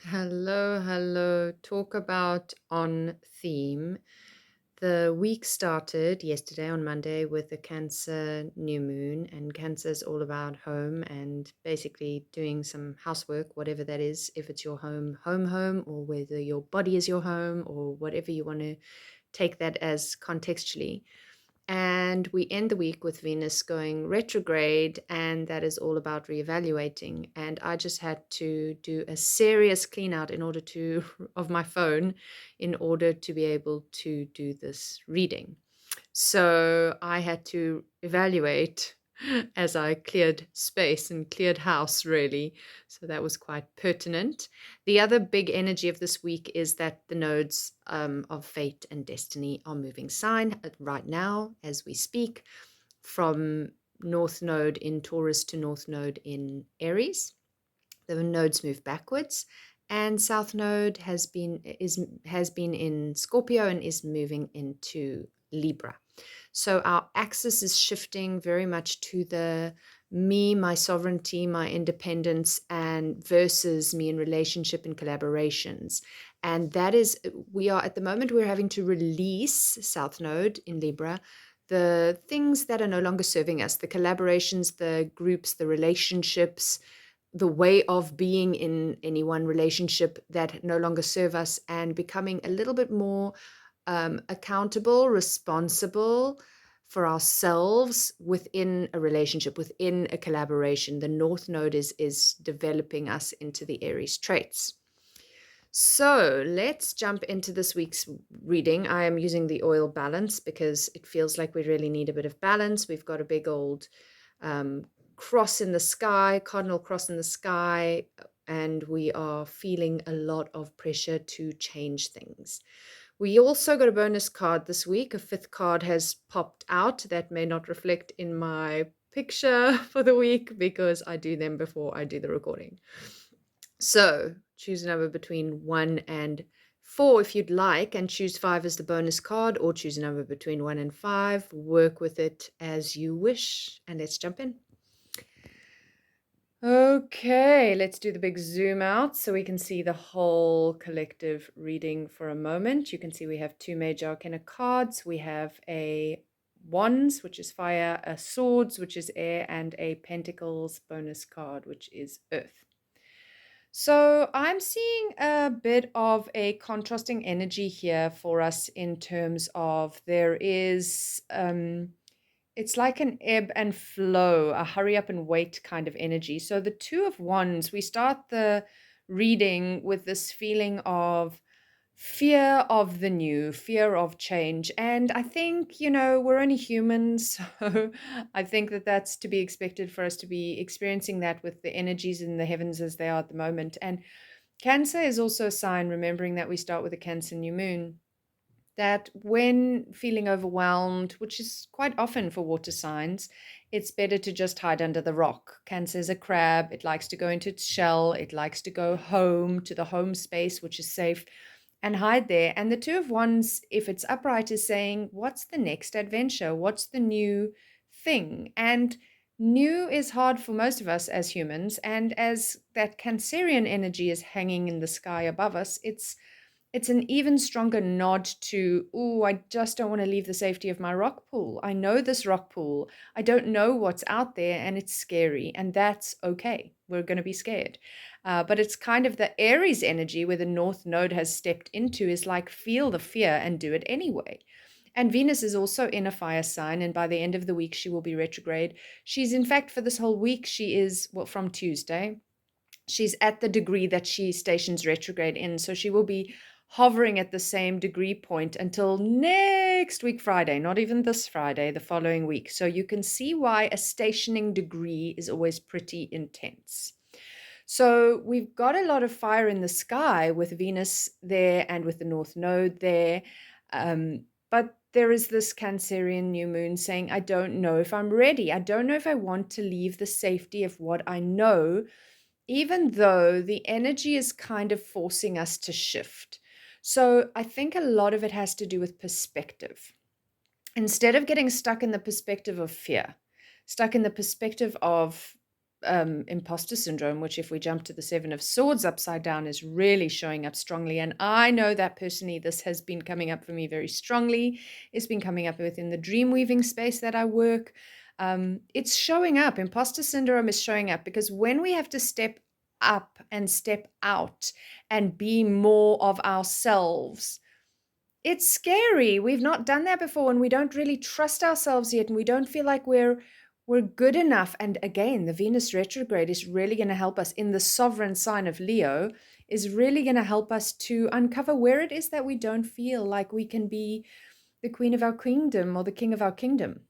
Hello, hello. Talk about on theme. The week started yesterday on Monday with a Cancer new moon, and Cancer is all about home and basically doing some housework, whatever that is, if it's your home, or whether your body is your home, or whatever you want to take that as contextually. And we end the week with Venus going retrograde, and that is all about reevaluating. And I just had to do a serious clean out in order to of my phone in order to be able to do this reading. So I had to evaluate as I cleared space and cleared house, really. So that was quite pertinent. The other big energy of this week is that the nodes of fate and destiny are moving sign right now as we speak, from North Node in Taurus to North Node in Aries. The nodes move backwards, and South Node has been in Scorpio and is moving into Libra. So our axis is shifting very much to the me, my sovereignty, my independence, and versus me in relationship and collaborations. And that is, we are at the moment, we're having to release South Node in Libra, the things that are no longer serving us, the collaborations, the groups, the relationships, the way of being in any one relationship that no longer serve us, and becoming a little bit more accountable, responsible for ourselves within a relationship, within a collaboration. The North Node is developing us into the Aries traits. So let's jump into this week's reading. I am using the oil balance because it feels like we really need a bit of balance. We've got a big old cross in the sky, cardinal cross in the sky, and we are feeling a lot of pressure to change things. We also got a bonus card this week. A fifth card has popped out that may not reflect in my picture for the week because I do them before I do the recording. So choose a number between 1 and 4 if you'd like, and choose 5 as the bonus card, or choose a number between 1 and 5. Work with it as you wish, and let's jump in. Okay, let's do the big zoom out so we can see the whole collective reading for a moment. You can see we have 2 major arcana cards. We have a wands, which is fire, a swords, which is air, and a pentacles bonus card, which is earth. So I'm seeing a bit of a contrasting energy here for us in terms of there is it's like an ebb and flow, a hurry up and wait kind of energy. So the Two of Wands, we start the reading with this feeling of fear of the new, fear of change. And I think, we're only humans. So I think that that's to be expected for us to be experiencing that with the energies in the heavens as they are at the moment. And Cancer is also a sign, remembering that we start with a Cancer new moon, that when feeling overwhelmed, which is quite often for water signs, it's better to just hide under the rock. Cancer is a crab. It likes to go into its shell. It likes to go home to the home space, which is safe, and hide there. And the Two of Wands, if it's upright, is saying, what's the next adventure? What's the new thing? And new is hard for most of us as humans. And as that Cancerian energy is hanging in the sky above us, it's an even stronger nod to, oh, I just don't want to leave the safety of my rock pool. I know this rock pool. I don't know what's out there, and it's scary, and that's okay. We're going to be scared. But it's kind of the Aries energy where the North Node has stepped into, is like, feel the fear and do it anyway. And Venus is also in a fire sign, and by the end of the week, she will be retrograde. She's, in fact, for this whole week, she is, well, from Tuesday, she's at the degree that she stations retrograde in. So she will be hovering at the same degree point until next week, Friday, not even this Friday, the following week. So you can see why a stationing degree is always pretty intense. So we've got a lot of fire in the sky with Venus there and with the North Node there. But there is this Cancerian new moon saying, I don't know if I'm ready. I don't know if I want to leave the safety of what I know, even though the energy is kind of forcing us to shift. So I think a lot of it has to do with perspective. Instead of getting stuck in the perspective of fear, stuck in the perspective of imposter syndrome, which, if we jump to the Seven of Swords upside down, is really showing up strongly. And I know that personally, this has been coming up for me very strongly. It's been coming up within the dream weaving space that I work. It's showing up. Imposter syndrome is showing up because when we have to step up and step out and be more of ourselves, it's scary. We've not done that before, and we don't really trust ourselves yet, and we don't feel like we're good enough. And again, the Venus retrograde is really going to help us in the sovereign sign of Leo, is really going to help us to uncover where it is that we don't feel like we can be the queen of our kingdom or the king of our kingdom.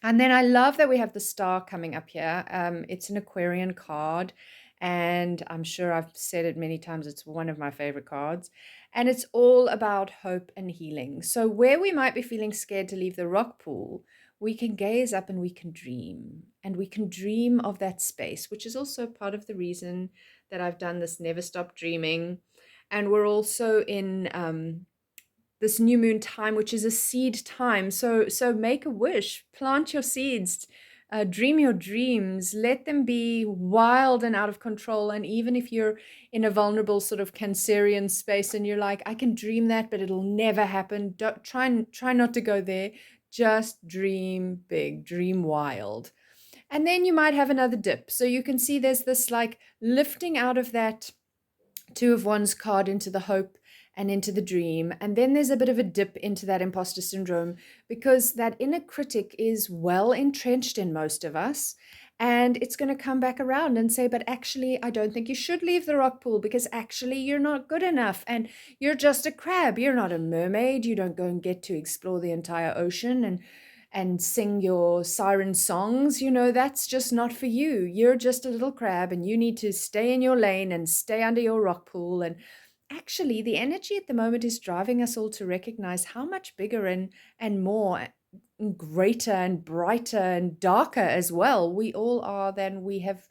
And then I love that we have the star coming up here. It's an Aquarian card, and I'm sure I've said it many times. It's one of my favorite cards, and it's all about hope and healing. So where we might be feeling scared to leave the rock pool, we can gaze up and we can dream, and we can dream of that space, which is also part of the reason that I've done this Never Stop Dreaming. And we're also in this new moon time, which is a seed time. So make a wish, plant your seeds, dream your dreams, let them be wild and out of control. And even if you're in a vulnerable sort of Cancerian space and you're like, I can dream that, but it'll never happen. Don't, try not to go there. Just dream big, dream wild. And then you might have another dip. So you can see there's this like lifting out of that Two of Wands card into the hope and into the dream. And then there's a bit of a dip into that imposter syndrome because that inner critic is well entrenched in most of us. And it's going to come back around and say, but actually, I don't think you should leave the rock pool because actually you're not good enough. And you're just a crab. You're not a mermaid. You don't go and get to explore the entire ocean and sing your siren songs. You know, that's just not for you. You're just a little crab and you need to stay in your lane and stay under your rock pool. And actually, the energy at the moment is driving us all to recognize how much bigger and more and greater and brighter and darker as well we all are than we have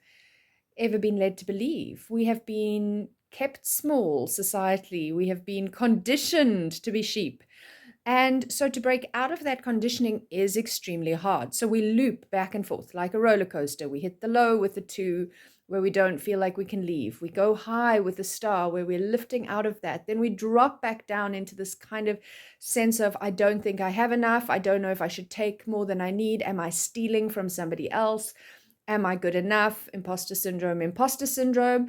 ever been led to believe. We have been kept small societally. We have been conditioned to be sheep. And so to break out of that conditioning is extremely hard. So we loop back and forth like a roller coaster. We hit the low with the two, where we don't feel like we can leave. We go high with the star, where we're lifting out of that. Then we drop back down into this kind of sense of, I don't think I have enough. I don't know if I should take more than I need. Am I stealing from somebody else? Am I good enough? Imposter syndrome, imposter syndrome.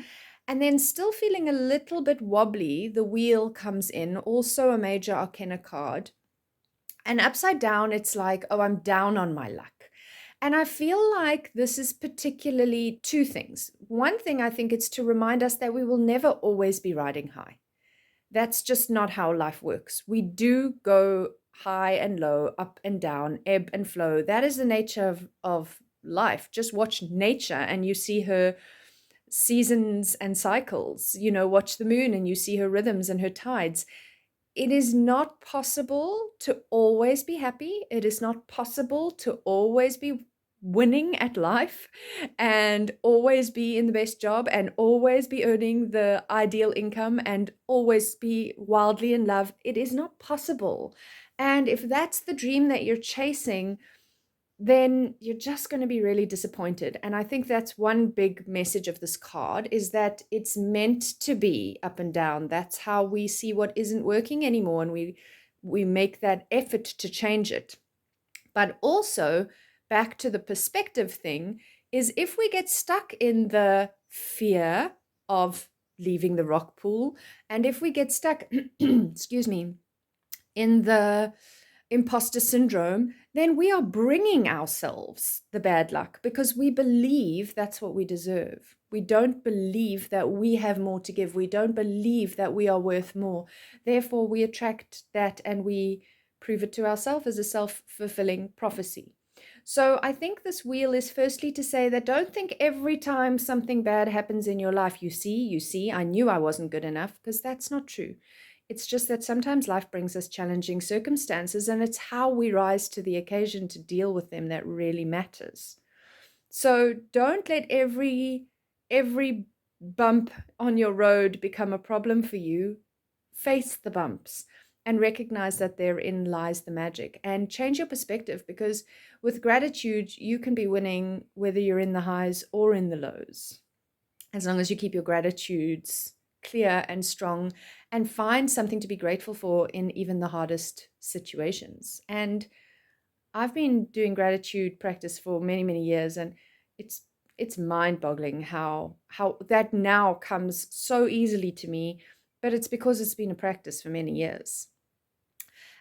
And then still feeling a little bit wobbly, the wheel comes in, also a major arcana card. And upside down, it's like, oh, I'm down on my luck. And I feel like this is particularly two things. One thing, I think it's to remind us that we will never always be riding high. That's just not how life works. We do go high and low, up and down, ebb and flow. That is the nature of life. Just watch nature and you see her seasons and cycles. You know, watch the moon and you see her rhythms and her tides. It is not possible to always be happy. It is not possible to always be winning at life and always be in the best job and always be earning the ideal income and always be wildly in love. It is not possible. And if that's the dream that you're chasing, then you're just going to be really disappointed. And I think that's one big message of this card, is that it's meant to be up and down. That's how we see what isn't working anymore, and we make that effort to change it. But also, back to the perspective thing, is if we get stuck in the fear of leaving the rock pool, and if we get stuck, excuse me, in the imposter syndrome, then we are bringing ourselves the bad luck because we believe that's what we deserve. We don't believe that we have more to give. We don't believe that we are worth more. Therefore, we attract that and we prove it to ourselves as a self-fulfilling prophecy. So I think this wheel is firstly to say that don't think every time something bad happens in your life, you see, I knew I wasn't good enough, because that's not true. It's just that sometimes life brings us challenging circumstances, and it's how we rise to the occasion to deal with them that really matters. So don't let every bump on your road become a problem for you. Face the bumps and recognize that therein lies the magic, and change your perspective, because with gratitude, you can be winning whether you're in the highs or in the lows, as long as you keep your gratitudes clear and strong and find something to be grateful for in even the hardest situations. And I've been doing gratitude practice for many, many years, and it's it's mind-boggling how that now comes so easily to me, but it's because it's been a practice for many years.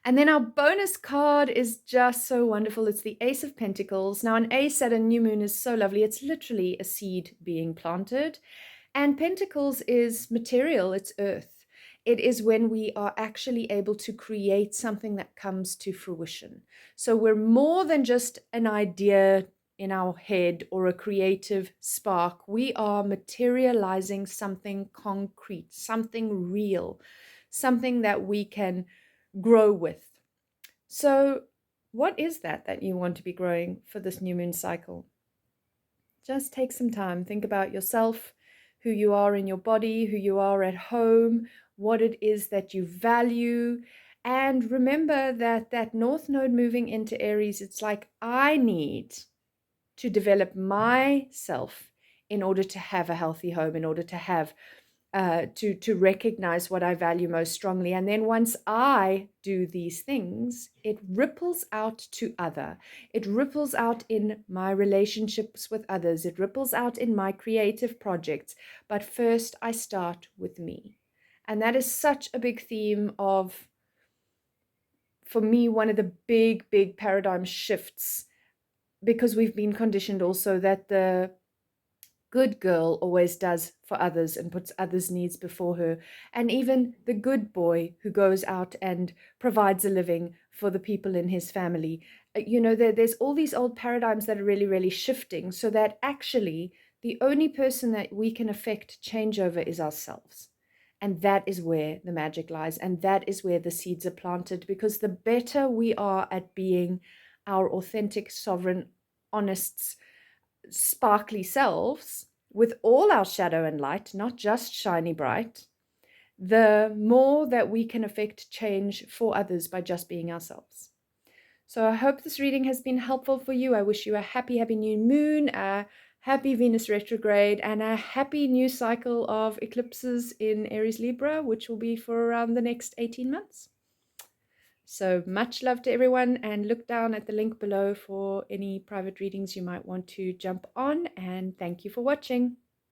And then our bonus card is just so wonderful. It's the Ace of Pentacles. Now, an ace at a new moon is so lovely. It's literally a seed being planted. And Pentacles is material, it's earth. It is when we are actually able to create something that comes to fruition. So we're more than just an idea in our head or a creative spark. We are materializing something concrete, something real, something that we can grow with. So, what is that you want to be growing for this new moon cycle? Just take some time. Think about yourself, who you are in your body, who you are at home, what it is that you value. And remember that that North Node moving into Aries, it's like I need to develop myself in order to have a healthy home, in order to have to recognize what I value most strongly. And then once I do these things, it ripples out to other. It ripples out in my relationships with others. It ripples out in my creative projects. But first, I start with me. And that is such a big theme of, for me, one of the big, big paradigm shifts, because we've been conditioned also that the good girl always does for others and puts others' needs before her. And even the good boy who goes out and provides a living for the people in his family. There's all these old paradigms that are really, really shifting, so that actually the only person that we can affect change over is ourselves. And that is where the magic lies. And that is where the seeds are planted, because the better we are at being our authentic, sovereign, honest, sparkly selves with all our shadow and light, not just shiny bright, the more that we can affect change for others by just being ourselves. So I hope this reading has been helpful for you. I wish you a happy, happy new moon, a happy Venus retrograde, and a happy new cycle of eclipses in Aries Libra, which will be for around the next 18 months. So much love to everyone, and look down at the link below for any private readings you might want to jump on, and thank you for watching.